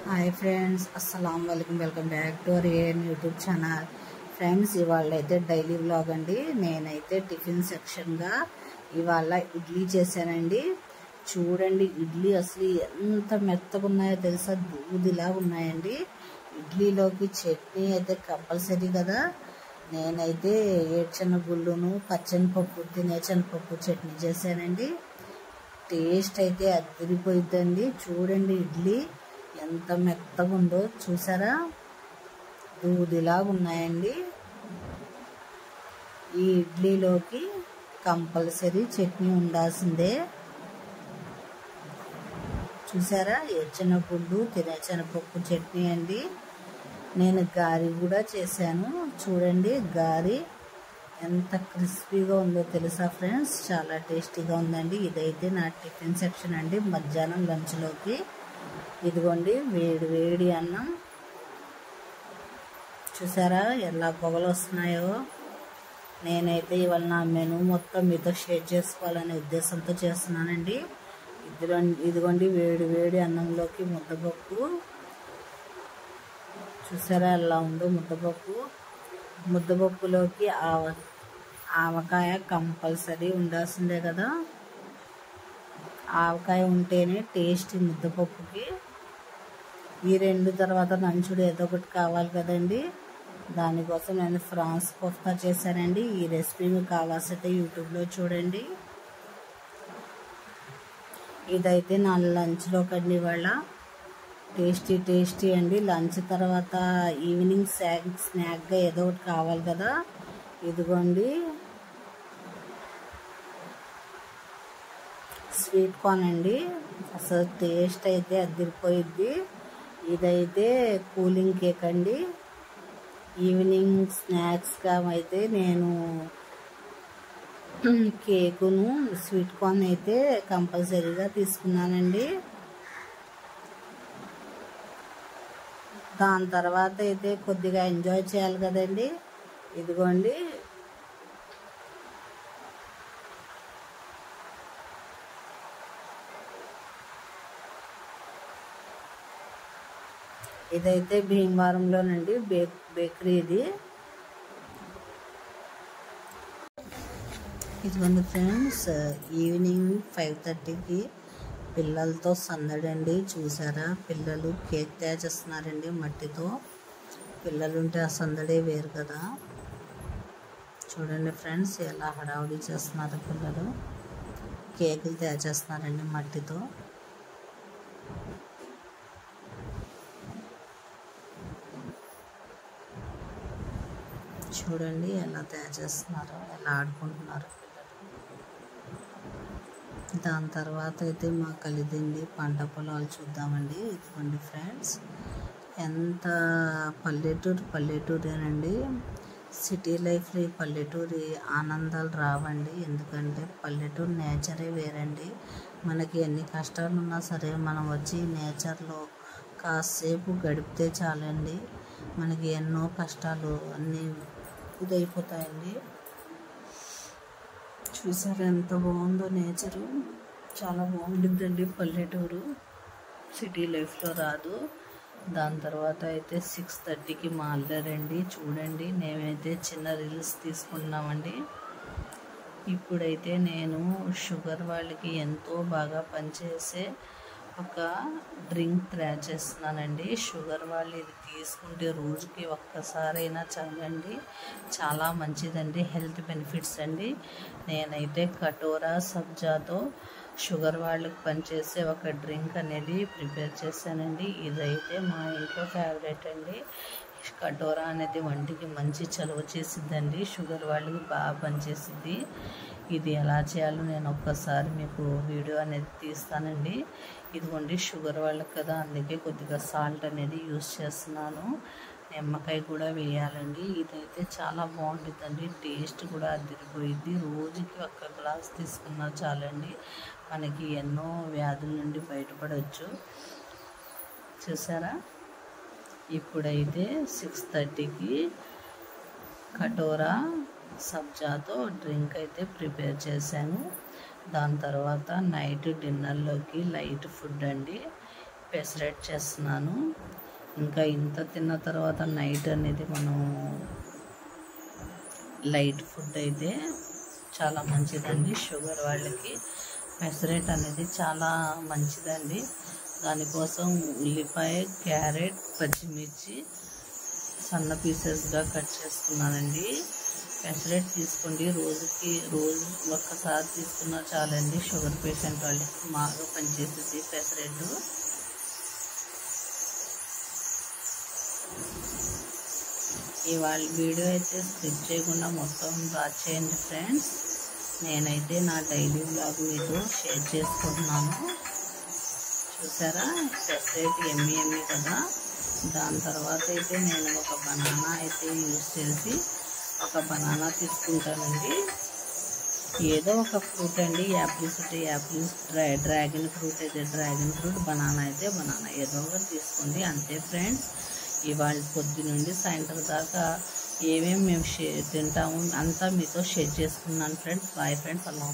Hi friends, అస్సలం వాలేకుమ్. Welcome back to our YouTube channel. Friends, ఇవాళ అయితే డైలీ వ్లాగ్ అండి. నేనైతే టిఫిన్ సెక్షన్గా ఇవాళ ఇడ్లీ చేశానండి. చూడండి, ఇడ్లీ అసలు ఎంత మెత్తగా ఉన్నాయో తెలుసా, దూదిలా ఉన్నాయండి. ఇడ్లీలోకి చట్నీ అయితే కంపల్సరీ కదా. నేనైతే ఏడ్చెనగుళ్ళును పచ్చనిపప్పు, తినేచెనపప్పు చట్నీ చేశానండి. టేస్ట్ అయితే అదిరిపోయిద్దండి. చూడండి, ఇడ్లీ ఎంత మెత్తగా ఉందో చూసారా, దూదిలాగా ఉన్నాయండి. ఈ ఇడ్లీలోకి కంపల్సరీ చట్నీ ఉండాల్సిందే. చూసారా, ఏడ్చెనగుళ్ళు తినేచెనపప్పు చట్నీ అండి. నేను గారి కూడా చేశాను. చూడండి, గారి ఎంత క్రిస్పీగా ఉందో తెలుసా ఫ్రెండ్స్, చాలా టేస్టీగా ఉందండి. ఇదైతే నా టిఫిన్ సెక్షన్ అండి. మధ్యాహ్నం లంచ్లోకి ఇదిగోండి వేడి వేడి అన్నం. చూసారా ఎలా పొగలు వస్తున్నాయో. నేనైతే ఇవాళ నా మెనూ మొత్తం మీతో షేర్ చేసుకోవాలనే ఉద్దేశంతో చేస్తున్నానండి. ఇదిగోండి వేడి వేడి అన్నంలోకి ముద్దపప్పు. చూసారా ఎలా ఉందో ముద్దపప్పు. ముద్దపప్పులోకి ఆవకాయ కంపల్సరీ ఉండాల్సిందే కదా. ఆవకాయ ఉంటేనే టేస్ట్ ముద్దపప్పుకి. ఈ రెండు తర్వాత నంచుడు ఏదో ఒకటి కావాలి కదండి. దానికోసం నేను ఫ్రాన్స్ కోఫ్తా చేశానండి. ఈ రెసిపీ మీకు కావాల్సితే యూట్యూబ్లో చూడండి. ఇదైతే నా లంచ్లో కండి ఇవాళ. టేస్టీ టేస్టీ అండి. లంచ్ తర్వాత ఈవినింగ్ స్నాక్గా ఏదో ఒకటి కావాలి కదా. ఇదిగోండి స్వీట్ కార్న్ అండి. అసలు టేస్ట్ అయితే అదిరిపోయిద్ది. ఇదైతే కూలింగ్ కేక్ అండి. ఈవినింగ్ స్నాక్స్గా అయితే నేను కేకును స్వీట్ కార్న్ అయితే కంపల్సరీగా తీసుకున్నానండి. దాని తర్వాత అయితే కొద్దిగా ఎంజాయ్ చేయాలి కదండి. ఇదిగోండి ఇదైతే భీమవరంలోనండి బేకరీ ఇది. ఇదిగోండి ఫ్రెండ్స్, ఈవినింగ్ 5:30కి పిల్లలతో సందడండి. చూసారా, పిల్లలు కేక్ తయారు చేస్తున్నారండి మట్టితో. పిల్లలు ఉంటే ఆ సందడే వేరు కదా. చూడండి ఫ్రెండ్స్, ఎలా హడావుడి చేస్తున్నారు పిల్లలు. కేకులు తయారు చేస్తున్నారండి మట్టితో. చూడండి ఎలా తయారు చేస్తున్నారో, ఎలా ఆడుకుంటున్నారు పిల్లలు. దాని తర్వాత అయితే మా కలిదిండి పంట పొలాలు చూద్దామండి. ఇదిగోండి ఫ్రెండ్స్, ఎంత పల్లెటూరేనండి. సిటీ లైఫ్లో ఈ పల్లెటూరి ఆనందాలు రావండి. ఎందుకంటే పల్లెటూరు నేచరే వేరండి. మనకి ఎన్ని కష్టాలు ఉన్నా సరే మనం వచ్చి నేచర్లో కాసేపు గడిపితే చాలండి. మనకి ఎన్నో కష్టాలు అన్నీ ఇదైపోతాయండి. చూసారా ఎంత బాగుందో నేచరు. చాలా బాగుంటుందండి పల్లెటూరు. సిటీ లైఫ్లో రాదు. దాని తర్వాత అయితే 6:30కి మాట్లాడండి. చూడండి, మేమైతే చిన్న రీల్స్ తీసుకున్నామండి. ఇప్పుడైతే నేను షుగర్ వాళ్ళకి ఎంతో బాగా పనిచేసే ఒక డ్రింక్ తయారు చేస్తున్నానండి. షుగర్ వాళ్ళు ఇది తీసుకుంటే రోజుకి ఒక్కసారైనా చాలండి. చాలా మంచిదండి, హెల్త్ బెనిఫిట్స్ అండి. నేనైతే కటోరా సబ్జాతో షుగర్ వాళ్ళకి పనిచేసే ఒక డ్రింక్ అనేది ప్రిపేర్ చేశానండి. ఇదైతే మా ఇంట్లో ఫేవరెట్ అండి. కటోరా అనేది వంటికి మంచి చలువ చేసిద్దండి. షుగర్ వాళ్ళకి బాగా పనిచేసిద్ది. ఇది ఎలా చేయాలో నేను ఒక్కసారి మీకు వీడియో అనేది తీస్తానండి. ఇదిగోండి షుగర్ వాళ్ళకి కదా, అందుకే కొద్దిగా సాల్ట్ అనేది యూస్ చేస్తున్నాను. నిమ్మకాయ కూడా వేయాలండి. ఇదైతే చాలా బాగుంటుందండి. టేస్ట్ కూడా అదిరిపోయిద్ది. రోజుకి 1 గ్లాస్ తీసుకున్నా చాలండి. మనకి ఎన్నో వ్యాధుల నుండి బయటపడవచ్చు. చూసారా, ఇప్పుడైతే 6:30కి కటోరా సబ్జాతో డ్రింక్ అయితే ప్రిపేర్ చేశాను. దాని తర్వాత నైట్ డిన్నర్లోకి లైట్ ఫుడ్ అండి. పెసరెట్ చేస్తున్నాను. ఇంకా ఇంత తిన్న తర్వాత నైట్ అనేది మనం లైట్ ఫుడ్ అయితే చాలా మంచిదండి. షుగర్ వాళ్ళకి పెసరెట్ అనేది చాలా మంచిదండి. దానికోసం ఉల్లిపాయ, క్యారెట్, పచ్చిమిర్చి సన్న పీసెస్గా కట్ చేసుకున్నానండి. పెసరెట్ తీసుకోండి. రోజు ఒక్కసారి తీసుకున్నా చాలండి. షుగర్ పేషెంట్ వాళ్ళకి బాగా పనిచేసేది పెసరెట్. ఇవాళ వీడియో అయితే స్కిప్ చేయకుండా మొత్తం వాచ్ చేయండి ఫ్రెండ్స్. నేనైతే నా డైలీ వ్లాగ్ మీతో షేర్ చేసుకుంటున్నాను. చూసారా, పెసరెట్ ఎమ్మి కదా. దాని తర్వాత అయితే నేను ఒక బనానా అయితే యూజ్ చేసి ఒక బనానా తీసుకుంటానండి. ఏదో ఒక ఫ్రూట్ అండి, యాపిల్స్ అయితే యాపిల్స్, డ్రాగన్ ఫ్రూట్ అయితే డ్రాగన్ ఫ్రూట్, బనానా అయితే బనానా, ఏదో ఒకటి తీసుకోండి అంతే ఫ్రెండ్స్. ఇవాళ పొద్దు నుండి సాయంత్రం దాకా ఏమేమి మేము తింటాము అంతా మీతో షేర్ చేసుకున్నాను ఫ్రెండ్స్. బాయ్ ఫ్రెండ్స్, అలా